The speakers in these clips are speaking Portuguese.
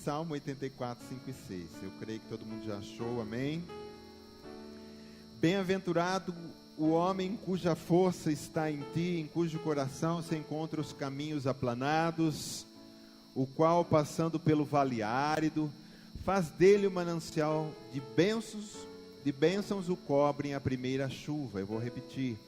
Salmo 84, 5 e 6. Eu creio que todo mundo já achou, amém? Bem-aventurado o homem cuja força está em ti, em cujo coração se encontram os caminhos aplanados, o qual, passando pelo vale árido, faz dele um manancial de bênçãos o cobrem a primeira chuva. Eu vou repetir.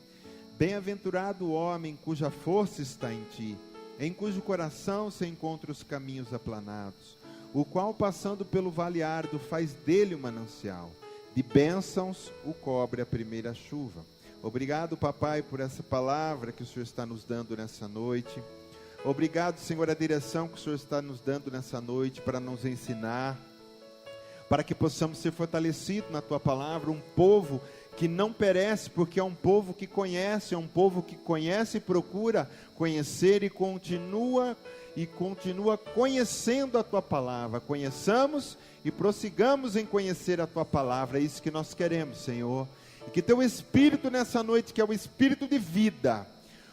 Bem-aventurado o homem cuja força está em ti, em cujo coração se encontram os caminhos aplanados, o qual, passando pelo vale árido, faz dele um manancial de bênçãos o cobre a primeira chuva. Obrigado, papai, por essa palavra que o Senhor está nos dando nessa noite. Obrigado, Senhor, a direção que o Senhor está nos dando nessa noite para nos ensinar, para que possamos ser fortalecidos na tua palavra, um povo que não perece, porque é um povo que conhece, e procura conhecer e continua conhecendo a tua palavra. Conheçamos e prossigamos em conhecer a tua palavra. É isso que nós queremos, Senhor. E que teu Espírito nessa noite, que é o Espírito de vida,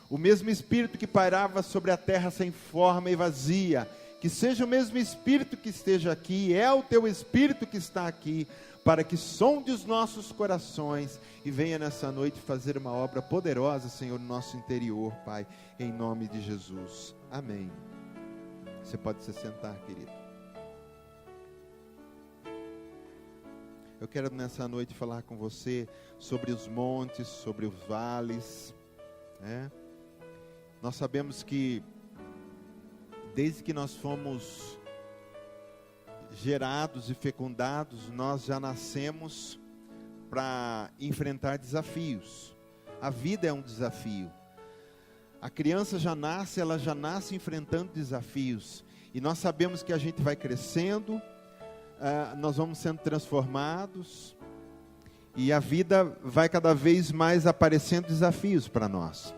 o mesmo Espírito que pairava sobre a terra sem forma e vazia, que seja o mesmo Espírito que esteja aqui, é o teu Espírito que está aqui, para que sonde os nossos corações e venha nessa noite fazer uma obra poderosa, Senhor, no nosso interior, Pai, em nome de Jesus. Amém. Você pode se sentar, querido. Eu quero nessa noite falar com você sobre os montes, sobre os vales, né? Nós sabemos que desde que nós fomos gerados e fecundados, nós já nascemos para enfrentar desafios. A vida é um desafio. A criança ela já nasce enfrentando desafios. E nós sabemos que a gente vai crescendo, nós vamos sendo transformados, e a vida vai cada vez mais aparecendo desafios para nós.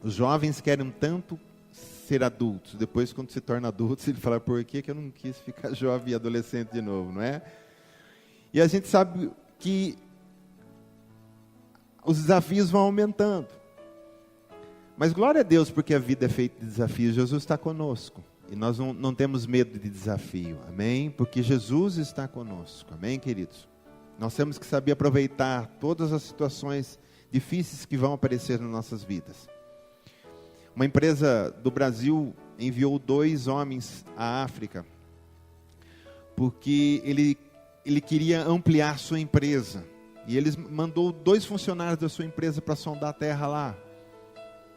Os jovens querem tanto ser adultos, depois quando se torna adultos, ele fala, por que eu não quis ficar jovem e adolescente de novo, não é? E a gente sabe que os desafios vão aumentando, mas glória a Deus, porque a vida é feita de desafios. Jesus está conosco, e nós não temos medo de desafio, amém? Porque Jesus está conosco, amém, queridos? Nós temos que saber aproveitar todas as situações difíceis que vão aparecer nas nossas vidas. Uma empresa do Brasil enviou 2 homens à África, porque ele queria ampliar sua empresa. E eles mandou 2 funcionários da sua empresa para sondar a terra lá,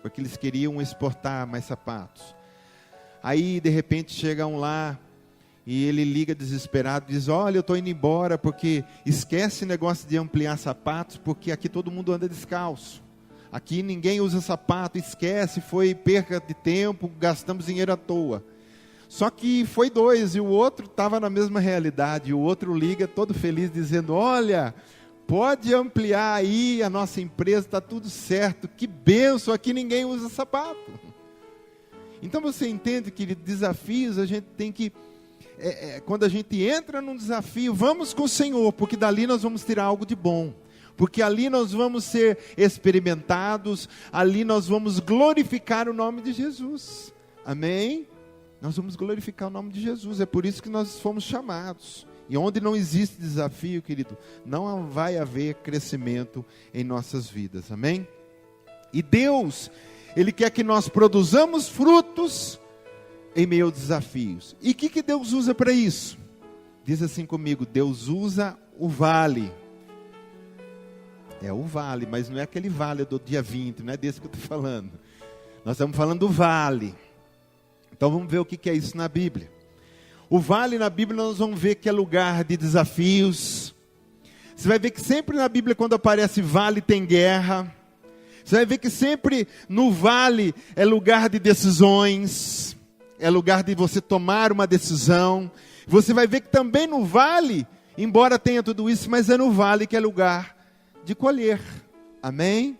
porque eles queriam exportar mais sapatos. Aí, de repente, chega um lá, e ele liga desesperado, diz, olha, eu estou indo embora, porque esquece o negócio de ampliar sapatos, porque aqui todo mundo anda descalço. Aqui ninguém usa sapato, esquece, foi perca de tempo, gastamos dinheiro à toa. Só que foi 2, e o outro estava na mesma realidade, e o outro liga todo feliz, dizendo, olha, pode ampliar aí a nossa empresa, está tudo certo, que bênção, aqui ninguém usa sapato. Então você entende que desafios a gente tem que, quando a gente entra num desafio, vamos com o Senhor, porque dali nós vamos tirar algo de bom. Porque ali nós vamos ser experimentados, ali nós vamos glorificar o nome de Jesus, amém? Nós vamos glorificar o nome de Jesus, é por isso que nós fomos chamados. E onde não existe desafio, querido, não vai haver crescimento em nossas vidas, amém? E Deus, Ele quer que nós produzamos frutos em meio a desafios. E o que Deus usa para isso? Diz assim comigo, Deus usa o vale. É o vale, mas não é aquele vale do dia 20, não é desse que eu estou falando. Nós estamos falando do vale. Então vamos ver o que é isso na Bíblia. O vale na Bíblia nós vamos ver que é lugar de desafios. Você vai ver que sempre na Bíblia quando aparece vale tem guerra. Você vai ver que sempre no vale é lugar de decisões. É lugar de você tomar uma decisão. Você vai ver que também no vale, embora tenha tudo isso, mas é no vale que é lugar de colher, amém?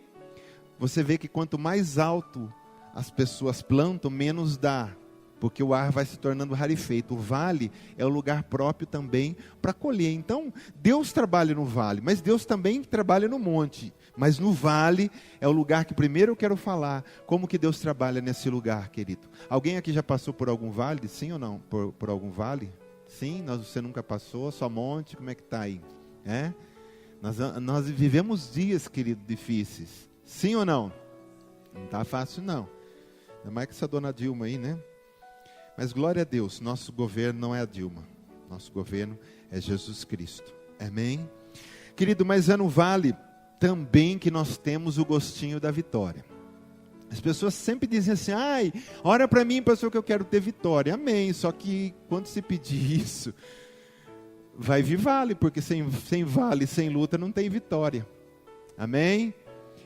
Você vê que quanto mais alto as pessoas plantam, menos dá, porque o ar vai se tornando rarefeito. O vale é o lugar próprio também para colher. Então, Deus trabalha no vale, mas Deus também trabalha no monte. Mas no vale é o lugar que primeiro eu quero falar, como que Deus trabalha nesse lugar, querido. Alguém aqui já passou por algum vale, sim ou não? Por algum vale? Sim, você nunca passou, só monte, como é que está aí? Nós vivemos dias, querido, difíceis. Sim ou não? Não está fácil não. Ainda mais que essa dona Dilma aí, né? Mas glória a Deus, nosso governo não é a Dilma. Nosso governo é Jesus Cristo. Amém? Querido, mas é no vale também que nós temos o gostinho da vitória. As pessoas sempre dizem assim, ora para mim, pastor, que eu quero ter vitória. Amém, só que quando se pedir isso, vai vir vale, porque sem vale, sem luta, não tem vitória. Amém?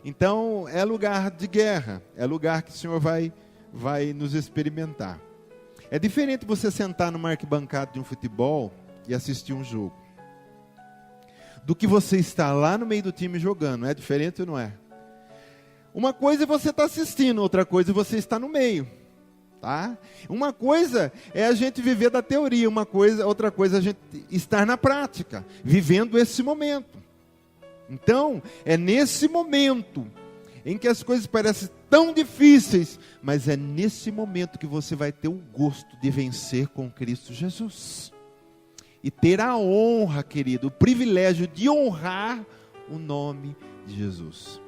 Então, é lugar de guerra, é lugar que o Senhor vai nos experimentar. É diferente você sentar numa arquibancada de um futebol e assistir um jogo, do que você estar lá no meio do time jogando. É diferente ou não é? Uma coisa é você estar assistindo, outra coisa é você estar no meio, tá? Uma coisa é a gente viver da teoria, outra coisa é a gente estar na prática, vivendo esse momento. Então, é nesse momento em que as coisas parecem tão difíceis, mas é nesse momento que você vai ter o gosto de vencer com Cristo Jesus. E ter a honra, querido, o privilégio de honrar o nome de Jesus.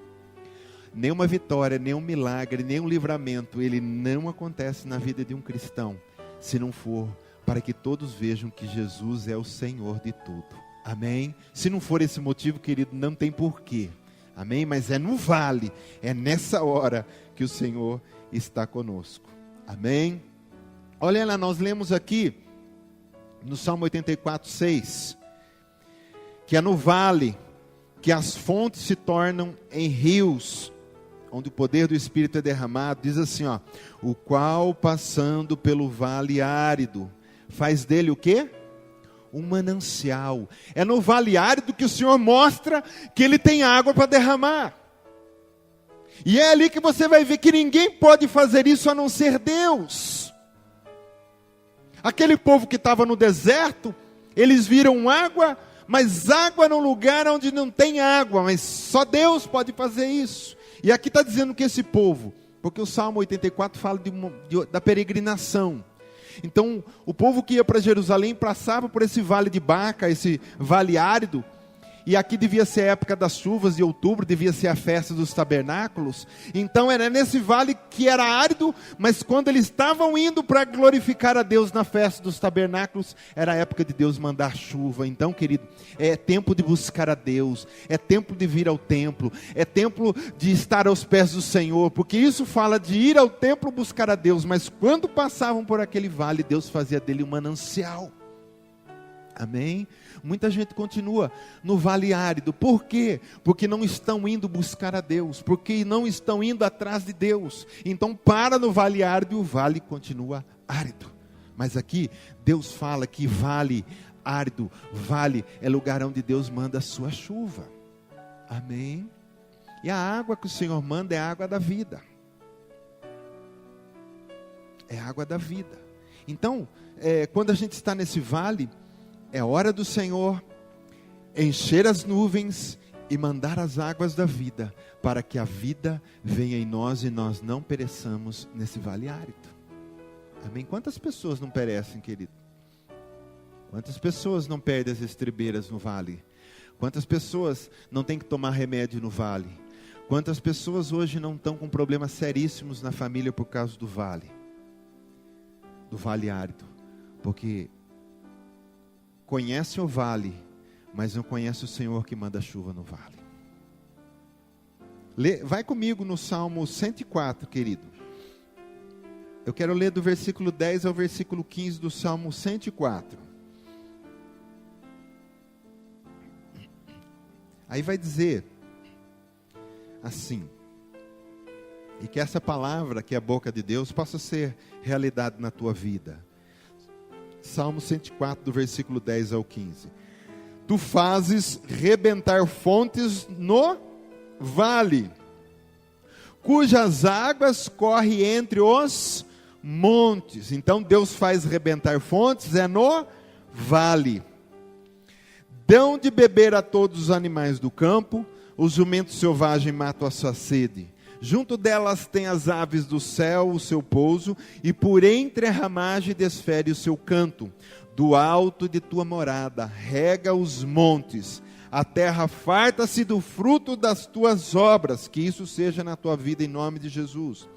Nenhuma vitória, nenhum milagre, nenhum livramento, ele não acontece na vida de um cristão, se não for para que todos vejam que Jesus é o Senhor de tudo. Amém? Se não for esse motivo, querido, não tem porquê. Amém? Mas é no vale, é nessa hora que o Senhor está conosco. Amém? Olha lá, nós lemos aqui no Salmo 84, 6, que é no vale que as fontes se tornam em rios, onde o poder do Espírito é derramado. Diz assim, o qual passando pelo vale árido, faz dele o quê? Um manancial. É no vale árido que o Senhor mostra que Ele tem água para derramar. E é ali que você vai ver que ninguém pode fazer isso a não ser Deus. Aquele povo que estava no deserto, eles viram água, mas água num lugar onde não tem água, mas só Deus pode fazer isso. E aqui está dizendo que esse povo, porque o Salmo 84 fala da peregrinação. Então, o povo que ia para Jerusalém passava por esse vale de Baca, esse vale árido. E aqui devia ser a época das chuvas de outubro, devia ser a festa dos tabernáculos. Então era nesse vale que era árido, mas quando eles estavam indo para glorificar a Deus na festa dos tabernáculos, era a época de Deus mandar chuva. Então, querido, é tempo de buscar a Deus, é tempo de vir ao templo, é tempo de estar aos pés do Senhor, porque isso fala de ir ao templo buscar a Deus, mas quando passavam por aquele vale, Deus fazia dele um manancial. Amém? Muita gente continua no vale árido. Por quê? Porque não estão indo buscar a Deus, porque não estão indo atrás de Deus. Então para no vale árido e o vale continua árido. Mas aqui Deus fala que vale árido, vale é lugar onde Deus manda a sua chuva. Amém? E a água que o Senhor manda é a água da vida. É a água da vida. Então, quando a gente está nesse vale, é hora do Senhor encher as nuvens e mandar as águas da vida, para que a vida venha em nós e nós não pereçamos nesse vale árido. Amém? Quantas pessoas não perecem, querido? Quantas pessoas não perdem as estribeiras no vale? Quantas pessoas não têm que tomar remédio no vale? Quantas pessoas hoje não estão com problemas seríssimos na família por causa do vale árido? Porque conhece o vale, mas não conhece o Senhor que manda chuva no vale. Vai comigo no Salmo 104, querido. Eu quero ler do versículo 10 ao versículo 15 do Salmo 104. Aí vai dizer assim: e que essa palavra, que é a boca de Deus, possa ser realidade na tua vida. Salmo 104, do versículo 10 ao 15. Tu fazes rebentar fontes no vale, cujas águas correm entre os montes. Então Deus faz rebentar fontes, é no vale. Dão de beber a todos os animais do campo, os jumentos selvagens matam a sua sede. Junto delas tem as aves do céu o seu pouso, e por entre a ramagem desfere o seu canto. Do alto de tua morada rega os montes, a terra farta-se do fruto das tuas obras, que isso seja na tua vida em nome de Jesus.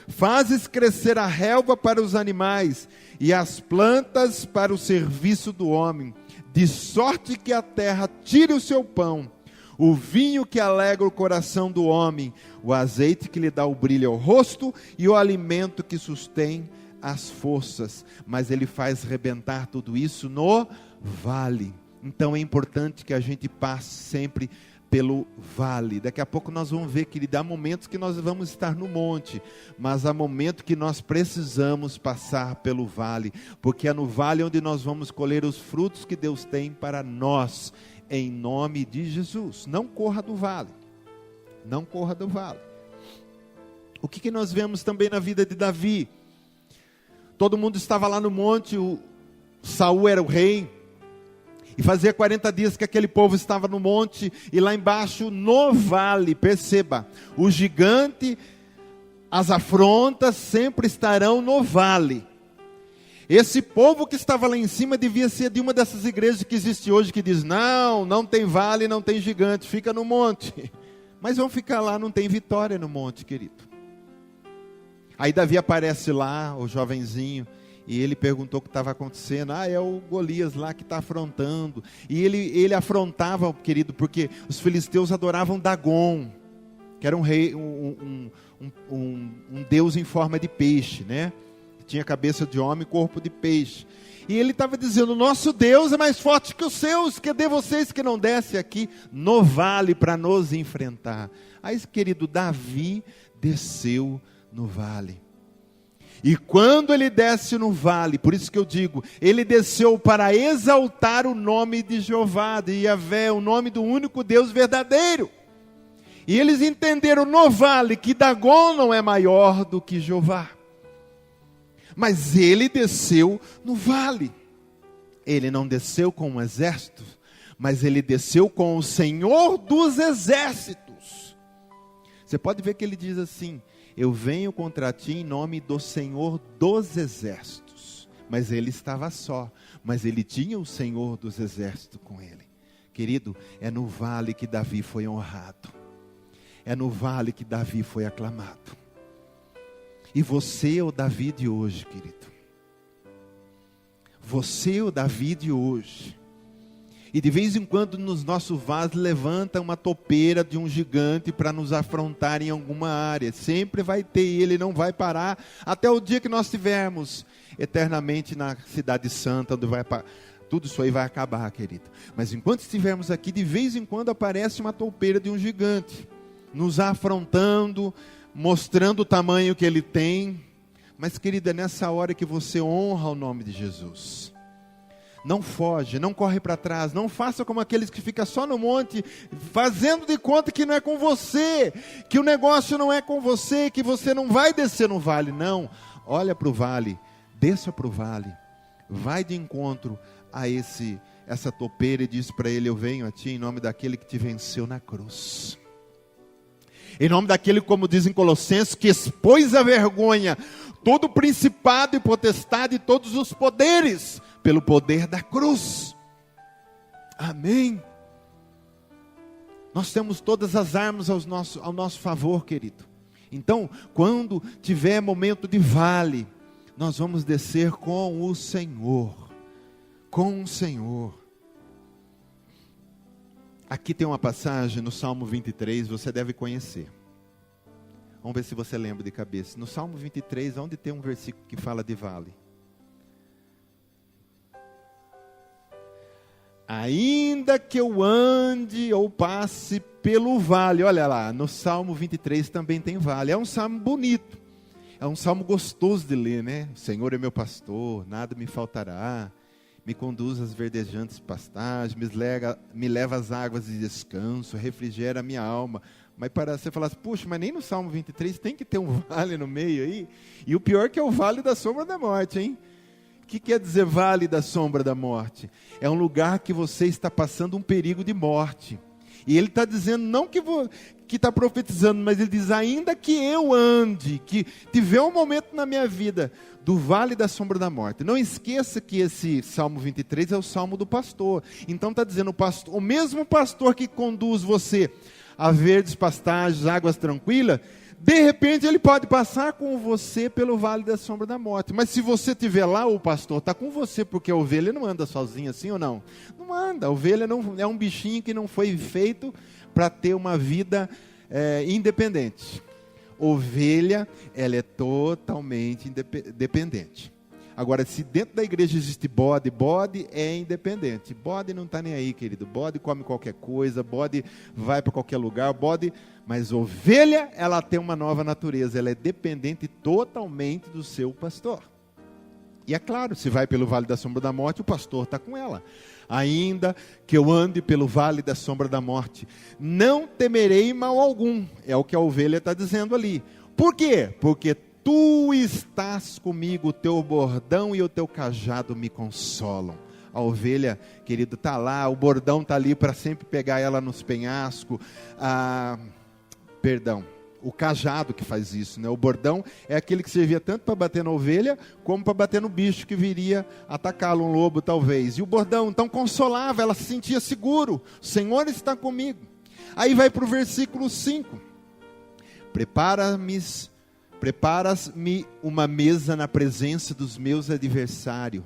Fazes crescer a relva para os animais, e as plantas para o serviço do homem, de sorte que a terra tire o seu pão. O vinho que alegra o coração do homem, o azeite que lhe dá o brilho ao rosto, e o alimento que sustém as forças. Mas ele faz rebentar tudo isso no vale. Então é importante que a gente passe sempre pelo vale. Daqui a pouco nós vamos ver que há momentos que nós vamos estar no monte, mas há momentos que nós precisamos passar pelo vale, porque é no vale onde nós vamos colher os frutos que Deus tem para nós, em nome de Jesus. Não corra do vale, não corra do vale. O que nós vemos também na vida de Davi? Todo mundo estava lá no monte, Saul era o rei, e fazia 40 dias que aquele povo estava no monte, e lá embaixo no vale, perceba, o gigante, as afrontas sempre estarão no vale. Esse povo que estava lá em cima devia ser de uma dessas igrejas que existe hoje, que diz, não tem vale, não tem gigante, fica no monte. Mas vão ficar lá, não tem vitória no monte, querido. Aí Davi aparece lá, o jovenzinho, e ele perguntou o que estava acontecendo. É o Golias lá que está afrontando. E ele afrontava, querido, porque os filisteus adoravam Dagon, que era um rei, um deus em forma de peixe, né? Tinha cabeça de homem e corpo de peixe. E ele estava dizendo, nosso Deus é mais forte que os seus, cadê vocês que não descem aqui no vale para nos enfrentar? Aí, querido, Davi desceu no vale. E quando ele desce no vale, por isso que eu digo, ele desceu para exaltar o nome de Jeová, de Yahvé, o nome do único Deus verdadeiro. E eles entenderam no vale que Dagon não é maior do que Jeová. Mas ele desceu no vale. Ele não desceu com um exército, mas ele desceu com o Senhor dos exércitos. Você pode ver que ele diz assim, eu venho contra ti em nome do Senhor dos exércitos. Mas ele estava só, mas ele tinha o Senhor dos exércitos com ele. Querido, é no vale que Davi foi honrado. É no vale que Davi foi aclamado. E você é o Davi de hoje, querido. Você é o Davi de hoje. E de vez em quando nos nossos vasos levanta uma topeira de um gigante para nos afrontar em alguma área. Sempre vai ter, e ele não vai parar até o dia que nós estivermos eternamente na cidade santa, onde tudo isso aí vai acabar, querido. Mas enquanto estivermos aqui, de vez em quando aparece uma topeira de um gigante, nos afrontando, mostrando o tamanho que ele tem. Mas, querido, é nessa hora que você honra o nome de Jesus. Não foge, não corre para trás, não faça como aqueles que ficam só no monte, fazendo de conta que não é com você, que o negócio não é com você, que você não vai descer no vale. Não, olha para o vale, desça para o vale, vai de encontro a essa topeira e diz para ele, eu venho a ti em nome daquele que te venceu na cruz. Em nome daquele, como diz em Colossenses, que expôs a vergonha, todo principado e potestade e todos os poderes, pelo poder da cruz. Amém. Nós temos todas as armas ao nosso favor, querido. Então, quando tiver momento de vale, nós vamos descer com o Senhor. Com o Senhor. Aqui tem uma passagem no Salmo 23, você deve conhecer. Vamos ver se você lembra de cabeça. No Salmo 23, onde tem um versículo que fala de vale? Ainda que eu ande ou passe pelo vale. Olha lá, no Salmo 23 também tem vale. É um salmo bonito. É um salmo gostoso de ler, né? O Senhor é meu pastor, nada me faltará. Me conduz às verdejantes pastagens, me leva às águas de descanso, refrigera a minha alma. Mas para você falar assim, puxa, mas nem no Salmo 23 tem que ter um vale no meio aí. E o pior que é o vale da sombra da morte, hein? O que quer dizer vale da sombra da morte? É um lugar que você está passando um perigo de morte. E ele está dizendo não que que está profetizando, mas ele diz, ainda que eu ande, que tiver um momento na minha vida do vale da sombra da morte. Não esqueça que esse Salmo 23 é o Salmo do pastor. Então está dizendo, o mesmo pastor que conduz você a verdes pastagens, águas tranquilas, de repente ele pode passar com você pelo vale da sombra da morte. Mas se você estiver lá, o pastor está com você, porque a ovelha não anda sozinha assim ou não? Não anda, a ovelha não, é um bichinho que não foi feito para ter uma vida independente. Ovelha, ela é totalmente dependente. Agora, se dentro da igreja existe bode é independente. Bode não está nem aí, querido. Bode come qualquer coisa, bode vai para qualquer lugar, mas ovelha, ela tem uma nova natureza. Ela é dependente totalmente do seu pastor. E é claro, se vai pelo vale da sombra da morte, o pastor está com ela. Ainda que eu ande pelo vale da sombra da morte, não temerei mal algum. É o que a ovelha está dizendo ali. Por quê? Porque tu estás comigo, o teu bordão e o teu cajado me consolam. A ovelha, querido, está lá, o bordão está ali para sempre pegar ela nos penhascos. O cajado que faz isso, né? O bordão é aquele que servia tanto para bater na ovelha, como para bater no bicho que viria atacá-lo, um lobo talvez. E o bordão então consolava, ela se sentia seguro, o Senhor está comigo. Aí vai para o versículo 5. Preparas-me uma mesa na presença dos meus adversários,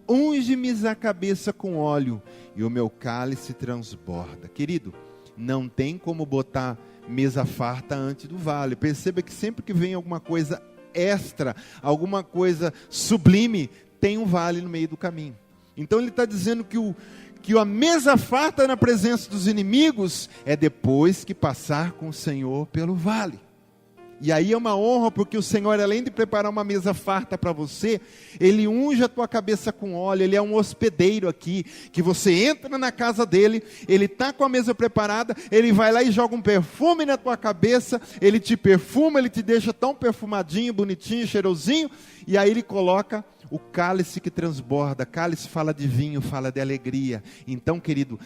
unge-me a cabeça com óleo, e o meu cálice transborda. Querido, não tem como botar mesa farta antes do vale. Perceba que sempre que vem alguma coisa extra, alguma coisa sublime, tem um vale no meio do caminho. Então ele está dizendo que a mesa farta na presença dos inimigos é depois que passar com o Senhor pelo vale. E aí é uma honra, porque o Senhor, além de preparar uma mesa farta para você, Ele unge a tua cabeça com óleo. Ele é um hospedeiro aqui, que você entra na casa dele, Ele está com a mesa preparada, Ele vai lá e joga um perfume na tua cabeça, Ele te perfuma, Ele te deixa tão perfumadinho, bonitinho, cheirosinho, e aí Ele coloca o cálice que transborda. Cálice fala de vinho, fala de alegria. Então, querido,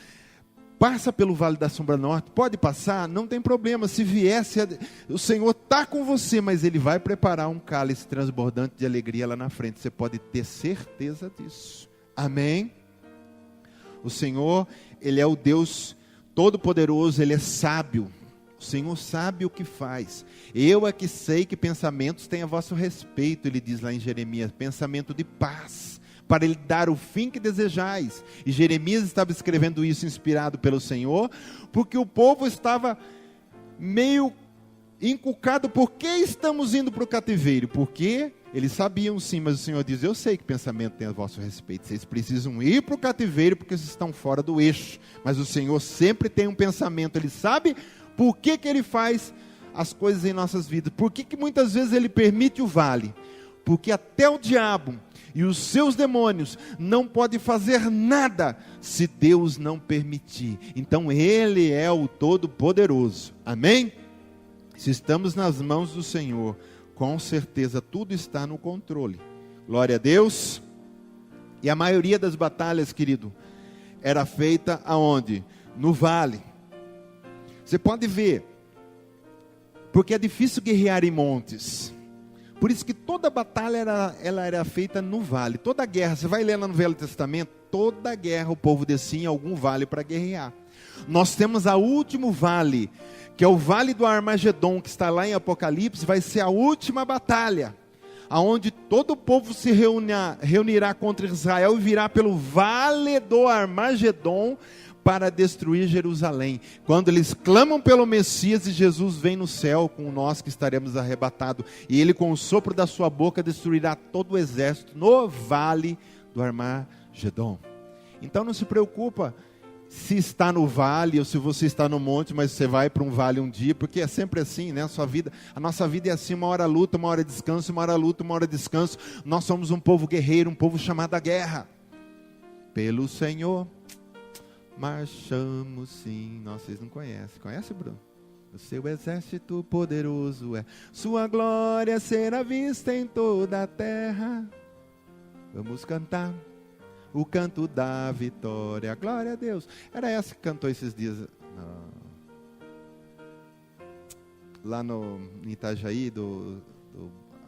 passa pelo vale da sombra norte, pode passar, não tem problema. Se viesse, o Senhor está com você, mas Ele vai preparar um cálice transbordante de alegria lá na frente. Você pode ter certeza disso. Amém? O Senhor, Ele é o Deus Todo-Poderoso, Ele é sábio. O Senhor sabe o que faz. Eu é que sei que pensamentos têm a vosso respeito, Ele diz lá em Jeremias, pensamento de paz, para Ele dar o fim que desejais. E Jeremias estava escrevendo isso inspirado pelo Senhor, porque o povo estava meio encucado. Por que estamos indo para o cativeiro? Porque eles sabiam sim, mas o Senhor diz, eu sei que pensamento tem a vosso respeito. Vocês precisam ir para o cativeiro porque vocês estão fora do eixo. Mas o Senhor sempre tem um pensamento. Ele sabe por que Ele faz as coisas em nossas vidas. Por que muitas vezes Ele permite o vale? Porque até o diabo e os seus demônios não podem fazer nada se Deus não permitir. Então Ele é o Todo-Poderoso. Amém? Se estamos nas mãos do Senhor, com certeza tudo está no controle. Glória a Deus. E a maioria das batalhas, querido, era feita aonde? No vale. Você pode ver, porque é difícil guerrear em montes. Por isso que toda batalha ela era feita no vale. Toda guerra, você vai ler lá no Velho Testamento, toda guerra o povo descia em algum vale para guerrear. Nós temos o último vale, que é o vale do Armagedon, que está lá em Apocalipse, vai ser a última batalha, aonde todo o povo se reunirá contra Israel e virá pelo vale do Armagedon para destruir Jerusalém. Quando eles clamam pelo Messias e Jesus vem no céu com nós que estaremos arrebatados, e Ele com o sopro da sua boca destruirá todo o exército no vale do Armagedon. Então não se preocupa se está no vale ou se você está no monte, mas você vai para um vale um dia, porque é sempre assim, né? A nossa vida é assim, uma hora luta, uma hora descanso, uma hora luta, uma hora descanso. Nós somos um povo guerreiro, um povo chamado à guerra. Pelo Senhor marchamos sim. Nossa, vocês não conhecem. Conhece, Bruno? O seu exército poderoso é. Sua glória será vista em toda a terra. Vamos cantar o canto da vitória. Glória a Deus. Era essa que cantou esses dias. Não. lá em Itajaí, do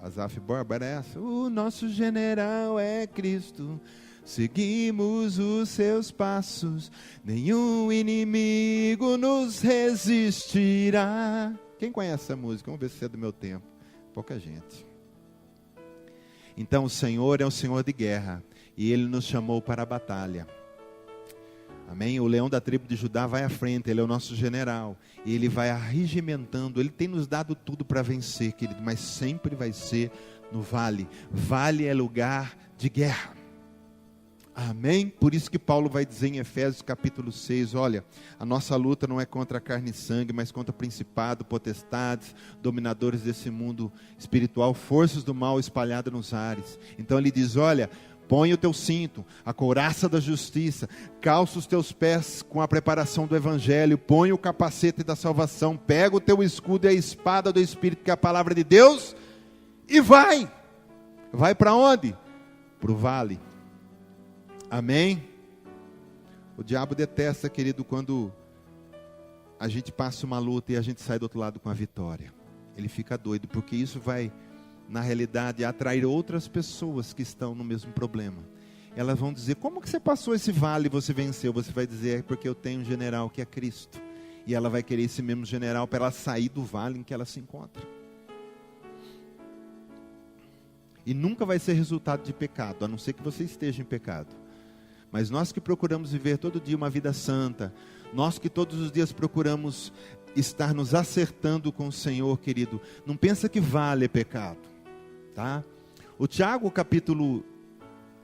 Asaf Borba, era essa: o nosso general é Cristo, seguimos os seus passos, nenhum inimigo nos resistirá. Quem conhece essa música? Vamos ver se é do meu tempo. Pouca gente. Então o Senhor é o Senhor de guerra, e Ele nos chamou para a batalha. Amém? O leão da tribo de Judá vai à frente, Ele é o nosso general, e Ele vai arregimentando. Ele tem nos dado tudo para vencer, querido, mas sempre vai ser no vale. Vale é lugar de guerra. Amém? Por isso que Paulo vai dizer em Efésios capítulo 6, olha, a nossa luta não é contra a carne e sangue, mas contra principado, potestades, dominadores desse mundo espiritual, forças do mal espalhadas nos ares. Então ele diz, olha, põe o teu cinto, a couraça da justiça, calça os teus pés com a preparação do evangelho, põe o capacete da salvação, pega o teu escudo e a espada do Espírito, que é a palavra de Deus, e vai. Vai para onde? Para o vale. Amém? O diabo detesta, querido, quando a gente passa uma luta e a gente sai do outro lado com a vitória. Ele fica doido, porque isso vai, na realidade, atrair outras pessoas que estão no mesmo problema. Elas vão dizer, como que você passou esse vale e você venceu? Você vai dizer, é porque eu tenho um general que é Cristo. E ela vai querer esse mesmo general para ela sair do vale em que ela se encontra. E nunca vai ser resultado de pecado, a não ser que você esteja em pecado. Mas nós que procuramos viver todo dia uma vida santa, nós que todos os dias procuramos estar nos acertando com o Senhor, querido, não pensa que vale pecado, tá? O Tiago capítulo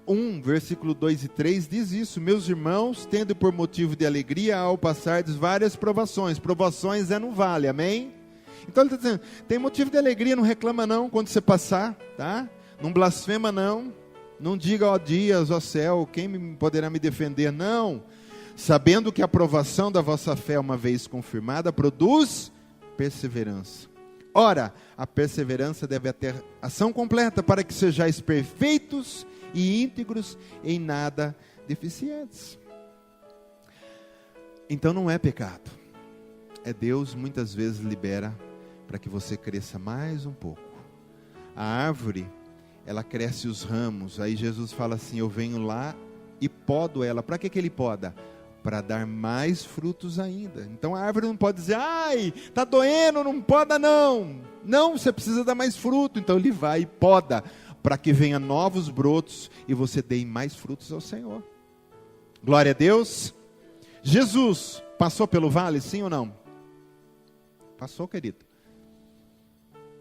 1, versículo 2 e 3 diz isso: meus irmãos, tendo por motivo de alegria ao passardes várias provações. Provações é no vale, amém? Então ele está dizendo, tem motivo de alegria, não reclama não quando você passar, tá? Não blasfema não. Não diga, ó dias, ó céu, quem poderá me defender? Não. Sabendo que a aprovação da vossa fé, uma vez confirmada, produz perseverança. Ora, a perseverança deve ter ação completa, para que sejais perfeitos e íntegros, em nada deficientes. Então não é pecado. É Deus muitas vezes libera para que você cresça mais um pouco. A árvore, ela cresce os ramos, aí Jesus fala assim, eu venho lá e podo ela. Para que ele poda? Para dar mais frutos ainda. Então a árvore não pode dizer, ai, está doendo, não poda não. Não, você precisa dar mais fruto. Então ele vai e poda, para que venha novos brotos e você dê mais frutos ao Senhor. Glória a Deus. Jesus passou pelo vale, sim ou não? Passou, querido.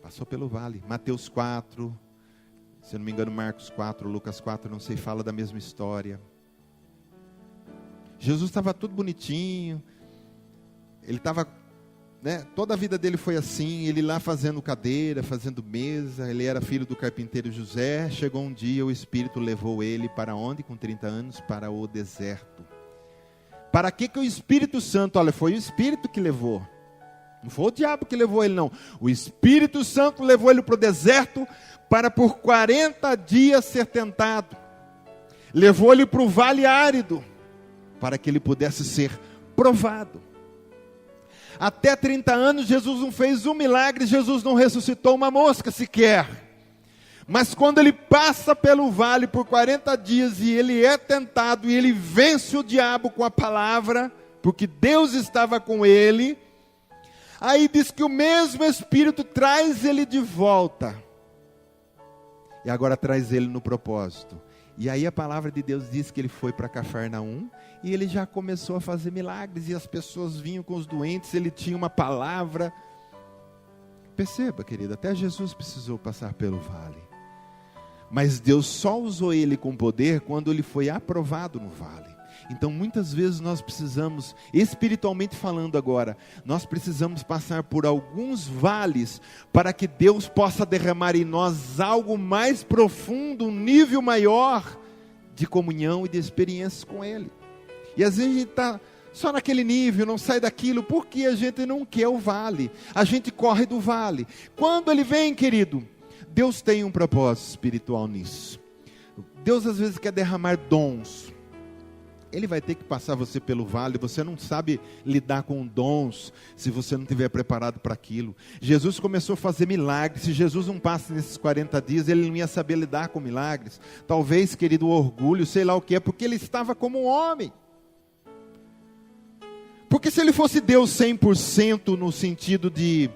Passou pelo vale. Mateus 4... se eu não me engano, Marcos 4, Lucas 4, não sei, fala da mesma história. Jesus estava tudo bonitinho. Ele estava, né, toda a vida dele foi assim. Ele lá fazendo cadeira, fazendo mesa. Ele era filho do carpinteiro José. Chegou um dia, o Espírito levou ele para onde? Com 30 anos, para o deserto. Para que o Espírito Santo, olha, foi o Espírito que levou. Não foi o diabo que levou ele, não. O Espírito Santo levou ele para o deserto, para por 40 dias ser tentado. Levou ele para o vale árido, para que ele pudesse ser provado. Até 30 anos Jesus não fez um milagre, Jesus não ressuscitou uma mosca sequer. Mas quando ele passa pelo vale por 40 dias e ele é tentado, e ele vence o diabo com a palavra, porque Deus estava com ele, aí diz que o mesmo Espírito traz ele de volta. E agora traz ele no propósito. E aí a palavra de Deus diz que ele foi para Cafarnaum. E ele já começou a fazer milagres. E as pessoas vinham com os doentes. Ele tinha uma palavra. Perceba, querido, até Jesus precisou passar pelo vale. Mas Deus só usou ele com poder quando ele foi aprovado no vale. Então muitas vezes nós precisamos, espiritualmente falando agora, nós precisamos passar por alguns vales, para que Deus possa derramar em nós algo mais profundo, um nível maior de comunhão e de experiências com Ele. E às vezes a gente está só naquele nível, não sai daquilo, porque a gente não quer o vale, a gente corre do vale. Quando Ele vem, querido, Deus tem um propósito espiritual nisso. Deus às vezes quer derramar dons. Ele vai ter que passar você pelo vale. Você não sabe lidar com dons se você não estiver preparado para aquilo. Jesus começou a fazer milagres. Se Jesus não passa nesses 40 dias, ele não ia saber lidar com milagres. Talvez, querido, orgulho, sei lá o que é, porque ele estava como um homem. Porque se ele fosse Deus 100% no sentido de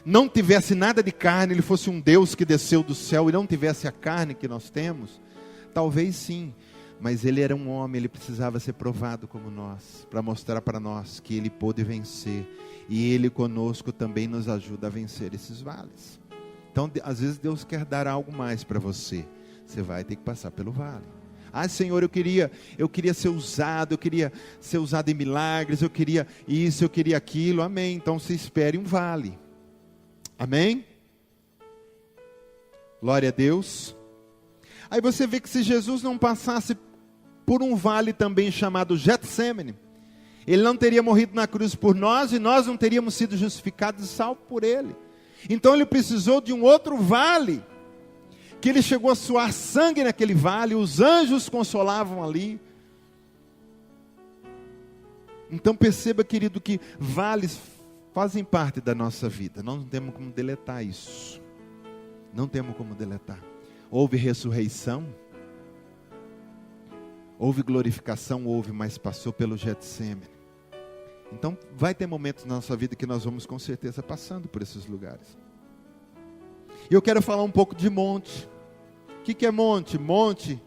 não tivesse nada de carne, ele fosse um Deus que desceu do céu e não tivesse a carne que nós temos, talvez sim. Mas ele era um homem, ele precisava ser provado como nós, para mostrar para nós que ele pôde vencer. E ele conosco também nos ajuda a vencer esses vales. Então, às vezes Deus quer dar algo mais para você. Você vai ter que passar pelo vale. Ah, Senhor, eu queria ser usado, eu queria ser usado em milagres, eu queria isso, eu queria aquilo. Amém. Então, você espere um vale. Amém? Glória a Deus. Aí você vê que se Jesus não passasse por um vale também chamado Getsemane, ele não teria morrido na cruz por nós, e nós não teríamos sido justificados e salvos por ele. Então ele precisou de um outro vale, que ele chegou a suar sangue naquele vale, os anjos consolavam ali. Então perceba, querido, que vales fazem parte da nossa vida. Nós não temos como deletar isso. Não temos como deletar. Houve ressurreição, houve glorificação, mas passou pelo Getsemane. Então vai ter momentos na nossa vida que nós vamos com certeza passando por esses lugares. E eu quero falar um pouco de monte. O que é monte? Monte,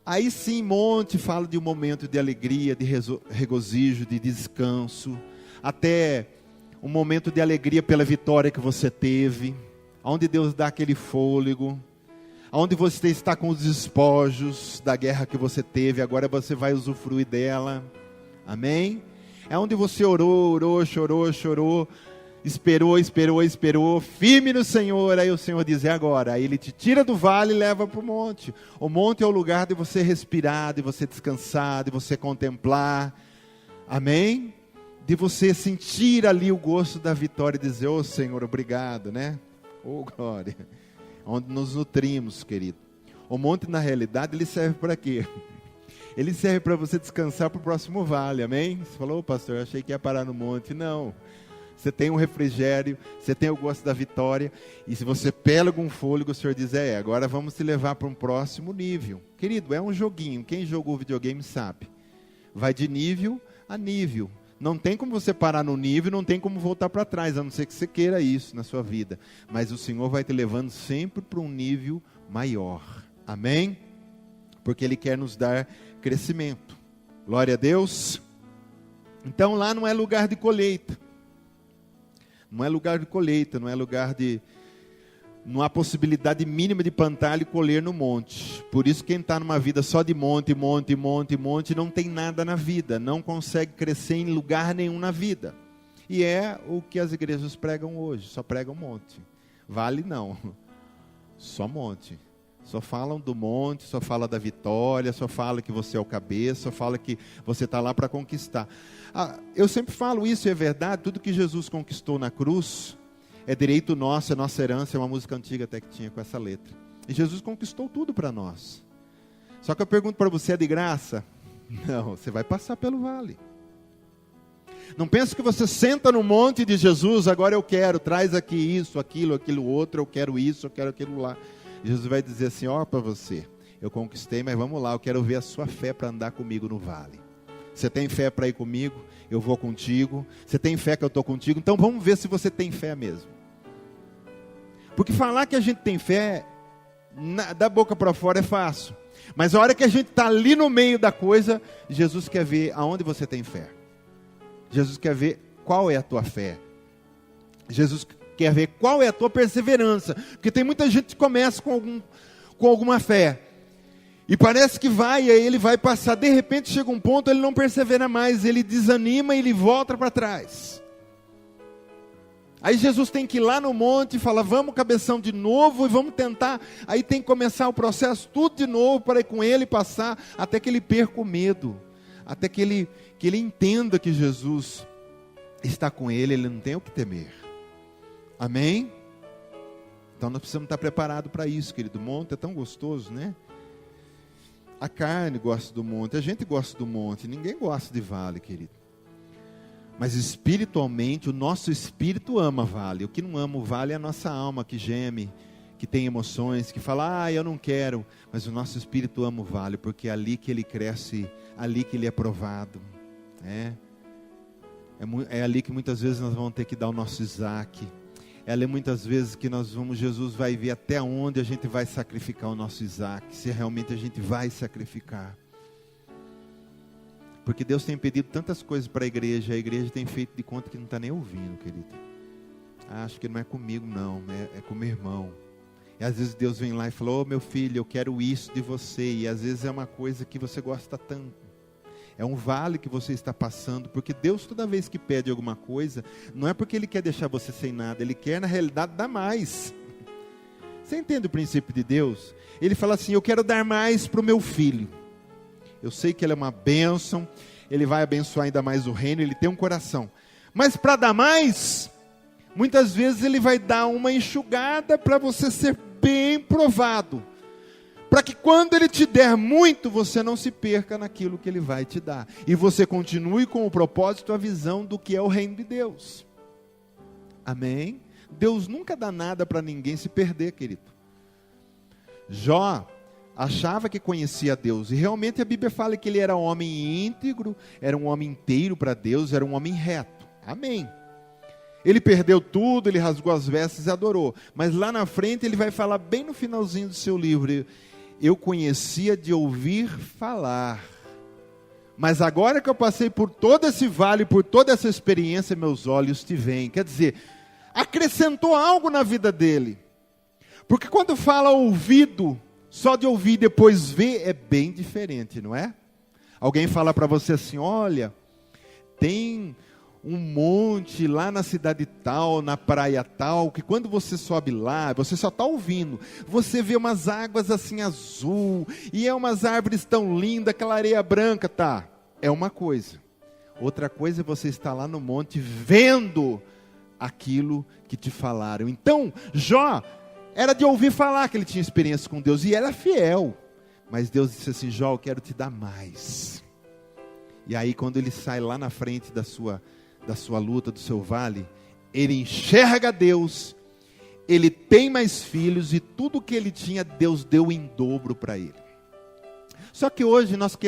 aí sim, monte fala de um momento de alegria, de regozijo, de descanso, até um momento de alegria pela vitória que você teve, onde Deus dá aquele fôlego, onde você está com os despojos da guerra que você teve, agora você vai usufruir dela. Amém? É onde você orou, chorou, esperou, firme no Senhor. Aí o Senhor diz, agora. Aí Ele te tira do vale e leva para o monte. O monte é o lugar de você respirar, de você descansar, de você contemplar. Amém? De você sentir ali o gosto da vitória e dizer, Senhor, obrigado, né? Glória. Onde nos nutrimos, querido. O monte, na realidade, ele serve para quê? Ele serve para você descansar para o próximo vale, amém? Você falou, pastor, eu achei que ia parar no monte. Não. Você tem um refrigério, você tem o gosto da vitória, e se você pega um fôlego, o Senhor diz, agora vamos te levar para um próximo nível. Querido, é um joguinho, quem jogou videogame sabe. Vai de nível a nível. Não tem como você parar no nível, não tem como voltar para trás, a não ser que você queira isso na sua vida. Mas o Senhor vai te levando sempre para um nível maior. Amém? Porque Ele quer nos dar crescimento. Glória a Deus. Então lá não é lugar de colheita. Não é lugar de colheita, não é lugar de... Não há possibilidade mínima de plantar e colher no monte. Por isso quem está numa vida só de monte, não tem nada na vida. Não consegue crescer em lugar nenhum na vida. E é o que as igrejas pregam hoje. Só pregam monte. Vale não. Só monte. Só falam do monte, só fala da vitória, só fala que você é o cabeça, só fala que você está lá para conquistar. Eu sempre falo isso, é verdade. Tudo que Jesus conquistou na cruz... é direito nosso, é nossa herança, é uma música antiga até que tinha com essa letra. E Jesus conquistou tudo para nós. Só que eu pergunto para você, é de graça? Não, você vai passar pelo vale. Não pense que você senta no monte de Jesus, agora eu quero, traz aqui isso, aquilo outro, eu quero isso, eu quero aquilo lá. Jesus vai dizer assim, para você, eu conquistei, mas vamos lá, eu quero ver a sua fé para andar comigo no vale. Você tem fé para ir comigo? Eu vou contigo. Você tem fé que eu estou contigo? Então vamos ver se você tem fé mesmo. Porque falar que a gente tem fé, da boca para fora é fácil. Mas a hora que a gente está ali no meio da coisa, Jesus quer ver aonde você tem fé. Jesus quer ver qual é a tua fé. Jesus quer ver qual é a tua perseverança. Porque tem muita gente que começa com alguma fé. E parece que vai, e aí ele vai passar. De repente chega um ponto, ele não persevera mais. Ele desanima e ele volta para trás. Aí Jesus tem que ir lá no monte e falar, vamos cabeção de novo e vamos tentar. Aí tem que começar o processo tudo de novo para ir com ele passar, até que ele perca o medo. Até que ele entenda que Jesus está com ele não tem o que temer. Amém? Então nós precisamos estar preparados para isso, querido. O monte é tão gostoso, né? A carne gosta do monte, a gente gosta do monte, ninguém gosta de vale, querido. Mas espiritualmente, o nosso espírito ama vale. O que não ama o vale é a nossa alma que geme, que tem emoções, que fala, eu não quero. Mas o nosso espírito ama o vale, porque é ali que ele cresce, ali que ele é provado. É ali que muitas vezes nós vamos ter que dar o nosso Isaac. É ali muitas vezes que Jesus vai ver até onde a gente vai sacrificar o nosso Isaac, se realmente a gente vai sacrificar. Porque Deus tem pedido tantas coisas para a igreja tem feito de conta que não está nem ouvindo, querido. Acho que não é comigo não, é com meu irmão. E às vezes Deus vem lá e fala, meu filho, eu quero isso de você. E às vezes é uma coisa que você gosta tanto. É um vale que você está passando, porque Deus toda vez que pede alguma coisa, não é porque Ele quer deixar você sem nada, Ele quer na realidade dar mais. Você entende o princípio de Deus? Ele fala assim, eu quero dar mais para o meu filho. Eu sei que ele é uma bênção, ele vai abençoar ainda mais o reino, ele tem um coração. Mas para dar mais, muitas vezes ele vai dar uma enxugada para você ser bem provado. Para que quando ele te der muito, você não se perca naquilo que ele vai te dar. E você continue com o propósito, a visão do que é o reino de Deus. Amém? Deus nunca dá nada para ninguém se perder, querido. Jó achava que conhecia Deus. E realmente a Bíblia fala que ele era um homem íntegro, era um homem inteiro para Deus, era um homem reto. Amém. Ele perdeu tudo, ele rasgou as vestes e adorou. Mas lá na frente ele vai falar bem no finalzinho do seu livro, eu conhecia de ouvir falar, mas agora que eu passei por todo esse vale, por toda essa experiência, meus olhos te veem. Quer dizer, acrescentou algo na vida dele. Porque quando fala ouvido, só de ouvir e depois ver, é bem diferente, não é? Alguém fala para você assim, olha, tem um monte lá na cidade tal, na praia tal, que quando você sobe lá, você só está ouvindo, você vê umas águas assim azul, e é umas árvores tão lindas, aquela areia branca, tá? É uma coisa. Outra coisa é você estar lá no monte vendo aquilo que te falaram. Então, Jó era de ouvir falar que ele tinha experiência com Deus, e era fiel. Mas Deus disse assim, Jó, eu quero te dar mais. E aí quando ele sai lá na frente da sua luta, do seu vale, ele enxerga Deus, ele tem mais filhos, e tudo que ele tinha, Deus deu em dobro para ele. Só que hoje nós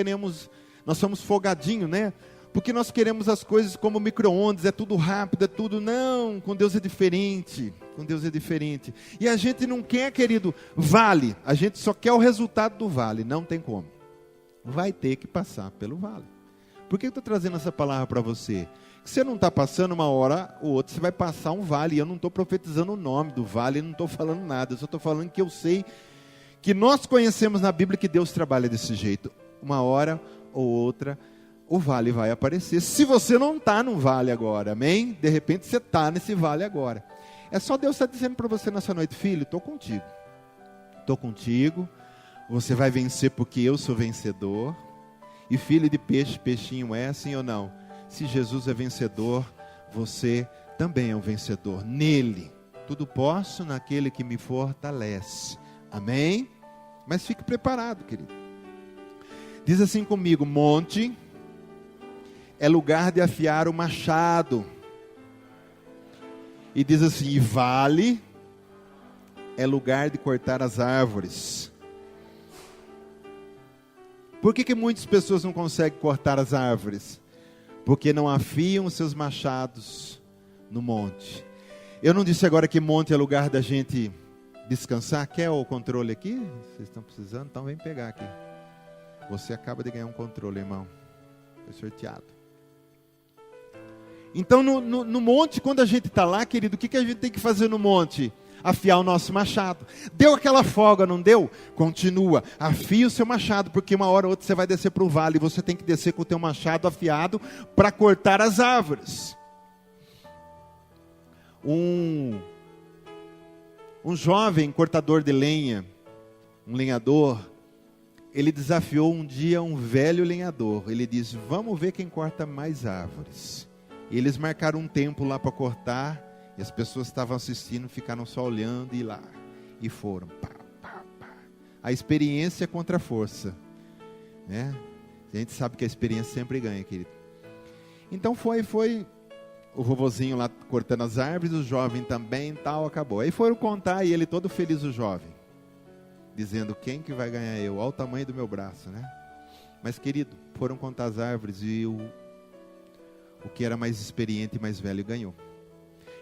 somos folgadinhos, né? Porque nós queremos as coisas como micro-ondas, é tudo rápido, é tudo, não, com Deus é diferente, e a gente não quer, querido, vale, a gente só quer o resultado do vale, não tem como, vai ter que passar pelo vale. Por que eu estou trazendo essa palavra para você? Que você não está passando uma hora ou outra, você vai passar um vale, e eu não estou profetizando o nome do vale, eu não estou falando nada, eu só estou falando que eu sei, que nós conhecemos na Bíblia que Deus trabalha desse jeito, uma hora ou outra, o vale vai aparecer, se você não está no vale agora, amém? De repente você está nesse vale agora, é só Deus estar dizendo para você nessa noite, filho, estou contigo, você vai vencer porque eu sou vencedor, e filho de peixe, peixinho é, sim ou não? Se Jesus é vencedor, você também é um vencedor, nele, tudo posso naquele que me fortalece, amém? Mas fique preparado, querido, diz assim comigo, monte é lugar de afiar o machado. E diz assim, e vale é lugar de cortar as árvores. Por que muitas pessoas não conseguem cortar as árvores? Porque não afiam os seus machados no monte. Eu não disse agora que monte é lugar da gente descansar? Quer o controle aqui? Vocês estão precisando? Então vem pegar aqui. Você acaba de ganhar um controle, irmão. Foi sorteado. Então no monte, quando a gente está lá, querido, o que a gente tem que fazer no monte? Afiar o nosso machado. Deu aquela folga, não deu? Continua, afia o seu machado, porque uma hora ou outra você vai descer para o vale, e você tem que descer com o teu machado afiado, para cortar as árvores. Um jovem cortador de lenha, um lenhador, ele desafiou um dia um velho lenhador, ele disse, vamos ver quem corta mais árvores. E eles marcaram um tempo lá para cortar, e as pessoas estavam assistindo, ficaram só olhando e lá, e foram, pá, pá, pá. A experiência contra a força, né? A gente sabe que a experiência sempre ganha, querido. Então foi o vovozinho lá cortando as árvores, o jovem também, tal, acabou. Aí foram contar e ele todo feliz, o jovem, dizendo: quem que vai ganhar eu? Olha o tamanho do meu braço, né? Mas, querido, foram contar as árvores e o que era mais experiente e mais velho ganhou.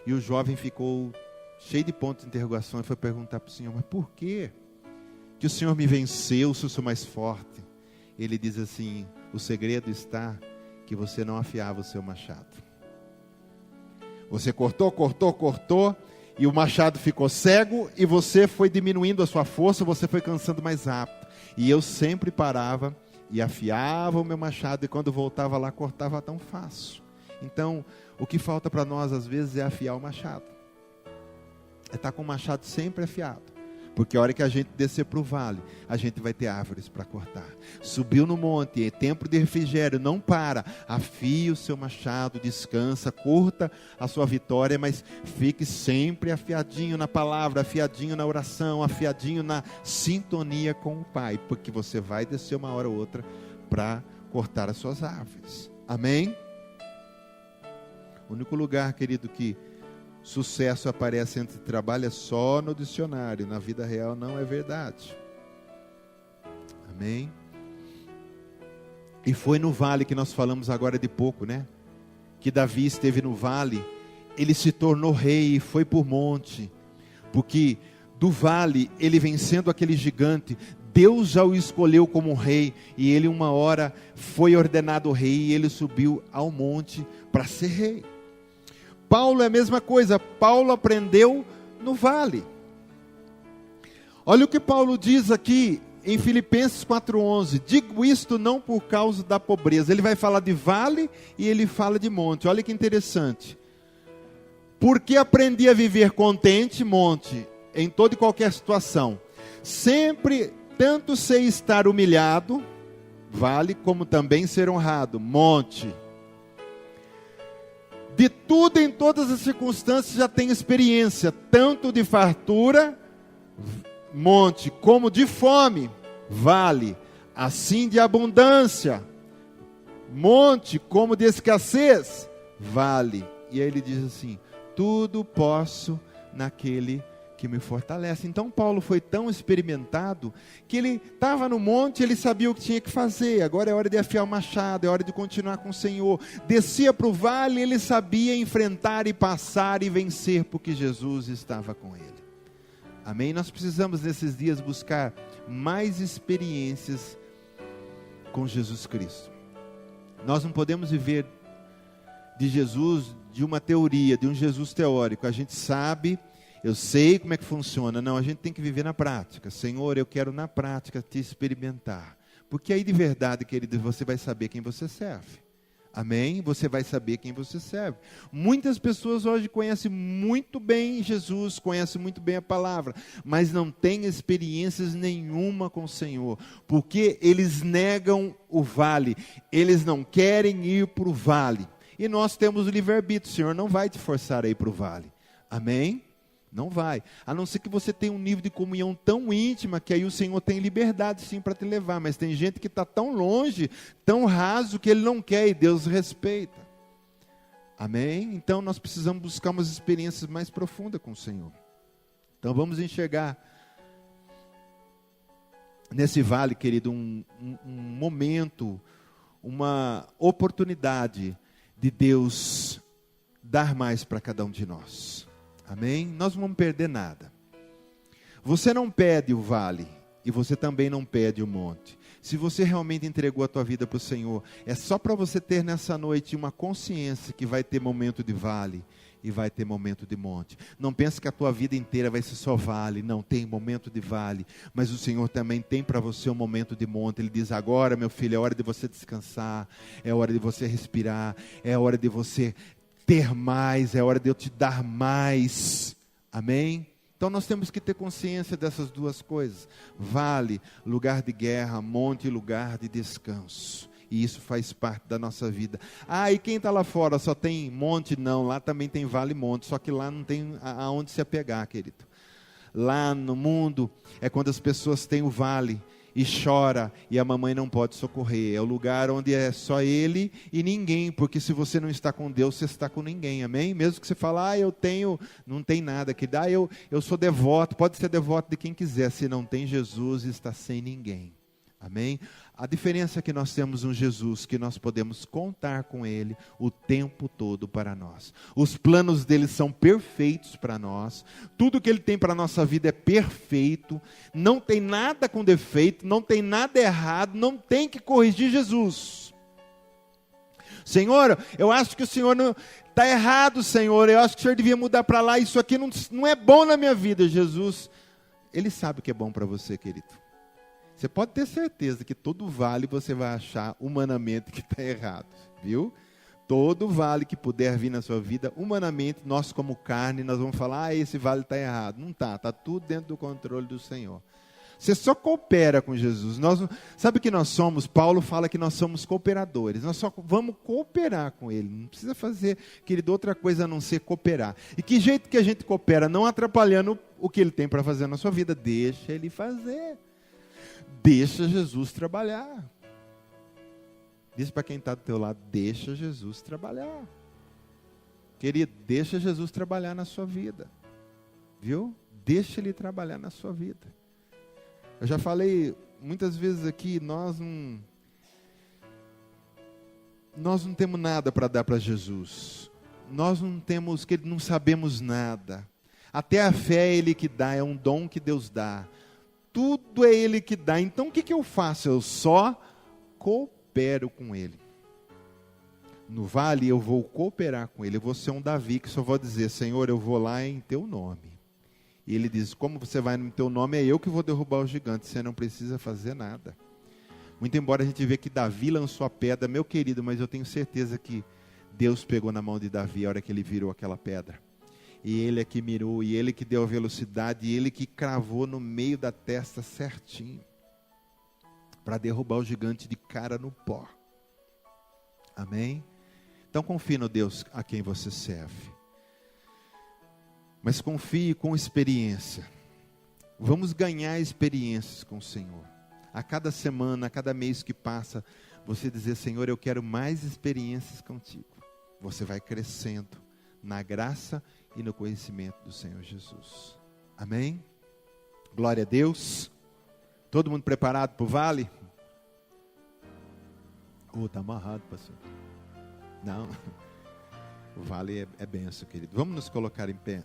E o jovem ficou cheio de pontos de interrogação e foi perguntar para o Senhor: mas por quê que o Senhor me venceu se eu sou mais forte? Ele diz assim: o segredo está que você não afiava o seu machado. Você cortou, e o machado ficou cego, e você foi diminuindo a sua força, você foi cansando mais rápido. E eu sempre parava e afiava o meu machado, e quando voltava lá, cortava tão fácil. Então, o que falta para nós, às vezes, é afiar o machado. É estar com o machado sempre afiado. Porque a hora que a gente descer para o vale, a gente vai ter árvores para cortar. Subiu no monte, é tempo de refrigério, não para. Afie o seu machado, descansa, curta a sua vitória, mas fique sempre afiadinho na palavra, afiadinho na oração, afiadinho na sintonia com o Pai. Porque você vai descer uma hora ou outra para cortar as suas árvores. Amém? O único lugar, querido, que sucesso aparece entre trabalho é só no dicionário. Na vida real não é verdade. Amém? E foi no vale que nós falamos agora de pouco, né? Que Davi esteve no vale. Ele se tornou rei e foi por monte. Porque do vale, ele vencendo aquele gigante, Deus já o escolheu como rei. E ele uma hora foi ordenado rei e ele subiu ao monte para ser rei. Paulo é a mesma coisa, Paulo aprendeu no vale. Olha o que Paulo diz aqui em Filipenses 4:11, digo isto não por causa da pobreza. Ele vai falar de vale e ele fala de monte, olha que interessante. Porque aprendi a viver contente, monte, em toda e qualquer situação. Sempre, tanto sei estar humilhado, vale, como também ser honrado, monte. De tudo, em todas as circunstâncias, já tenho experiência, tanto de fartura, monte, como de fome, vale, assim de abundância, monte, como de escassez, vale. E aí ele diz assim: tudo posso naquele que me fortalece. Então Paulo foi tão experimentado que ele estava no monte, ele sabia o que tinha que fazer. Agora é hora de afiar o machado, é hora de continuar com o Senhor. Descia para o vale, ele sabia enfrentar e passar e vencer, porque Jesus estava com ele. Amém? Nós precisamos nesses dias buscar mais experiências com Jesus Cristo. Nós não podemos viver de Jesus, de uma teoria, de um Jesus teórico. A gente sabe, eu sei como é que funciona. Não, a gente tem que viver na prática. Senhor, eu quero na prática te experimentar. Porque aí de verdade, querido, você vai saber quem você serve. Amém? Você vai saber quem você serve. Muitas pessoas hoje conhecem muito bem Jesus, conhecem muito bem a palavra, mas não têm experiências nenhuma com o Senhor, porque eles negam o vale, eles não querem ir para o vale. E nós temos o livre-arbítrio, o Senhor não vai te forçar a ir para o vale. Amém? Não vai, a não ser que você tenha um nível de comunhão tão íntima, que aí o Senhor tem liberdade sim para te levar, mas tem gente que está tão longe, tão raso, que ele não quer e Deus respeita. Amém? Então nós precisamos buscar umas experiências mais profundas com o Senhor. Então vamos enxergar nesse vale, querido, um momento, uma oportunidade de Deus dar mais para cada um de nós. Amém? Nós não vamos perder nada. Você não pede o vale e você também não pede o monte. Se você realmente entregou a tua vida para o Senhor, é só para você ter nessa noite uma consciência que vai ter momento de vale e vai ter momento de monte. Não pense que a tua vida inteira vai ser só vale. Não, tem momento de vale, mas o Senhor também tem para você um momento de monte. Ele diz: agora, meu filho, é hora de você descansar, é hora de você respirar, é hora de você ter mais, é hora de eu te dar mais. Amém? Então nós temos que ter consciência dessas duas coisas. Vale, lugar de guerra, monte, lugar de descanso. E isso faz parte da nossa vida. Ah, e quem está lá fora só tem monte? Não, lá também tem vale e monte, só que lá não tem aonde se apegar, querido. Lá no mundo é quando as pessoas têm o vale e chora, e a mamãe não pode socorrer. É o lugar onde é só ele e ninguém, porque se você não está com Deus, você está com ninguém, amém? Mesmo que você fale, eu tenho, não tem nada que dá, eu sou devoto, pode ser devoto de quem quiser, se não tem Jesus, está sem ninguém, amém? A diferença é que nós temos um Jesus que nós podemos contar com Ele o tempo todo para nós. Os planos dele são perfeitos para nós. Tudo que Ele tem para a nossa vida é perfeito. Não tem nada com defeito, não tem nada errado, não tem que corrigir Jesus. Senhor, eu acho que o Senhor não está errado, Senhor. Eu acho que o Senhor devia mudar para lá. Isso aqui não é bom na minha vida, Jesus. Ele sabe o que é bom para você, querido. Você pode ter certeza que todo vale você vai achar humanamente que está errado, viu? Todo vale que puder vir na sua vida, humanamente, nós como carne, nós vamos falar, esse vale está errado. Não está, está tudo dentro do controle do Senhor. Você só coopera com Jesus. Sabe o que nós somos? Paulo fala que nós somos cooperadores. Nós só vamos cooperar com Ele. Não precisa fazer, querido, outra coisa a não ser cooperar. E que jeito que a gente coopera? Não atrapalhando o que Ele tem para fazer na sua vida. Deixa Ele fazer. Deixa Jesus trabalhar. Diz para quem está do teu lado, deixa Jesus trabalhar. Querido, deixa Jesus trabalhar na sua vida. Viu? Deixa Ele trabalhar na sua vida. Eu já falei muitas vezes aqui, nós não temos nada para dar para Jesus. Nós não sabemos nada. Até a fé é Ele que dá, é um dom que Deus dá. Tudo é Ele que dá. Então o que eu faço? Eu só coopero com Ele. No vale eu vou cooperar com Ele. Eu vou ser um Davi que só vou dizer, Senhor, eu vou lá em Teu nome. E Ele diz, como você vai no Teu nome, é eu que vou derrubar o gigante. Você não precisa fazer nada. Muito embora a gente vê que Davi lançou a pedra, meu querido, mas eu tenho certeza que Deus pegou na mão de Davi a hora que ele virou aquela pedra. E Ele é que mirou, e Ele que deu a velocidade, e Ele que cravou no meio da testa certinho, para derrubar o gigante de cara no pó. Amém? Então confie no Deus a quem você serve. Mas confie com experiência. Vamos ganhar experiências com o Senhor. A cada semana, a cada mês que passa, você dizer, Senhor, eu quero mais experiências contigo. Você vai crescendo na graça e no conhecimento do Senhor Jesus. Amém? Glória a Deus. Todo mundo preparado para o vale? Está amarrado, pastor. Não. O vale é benção, querido. Vamos nos colocar em pé.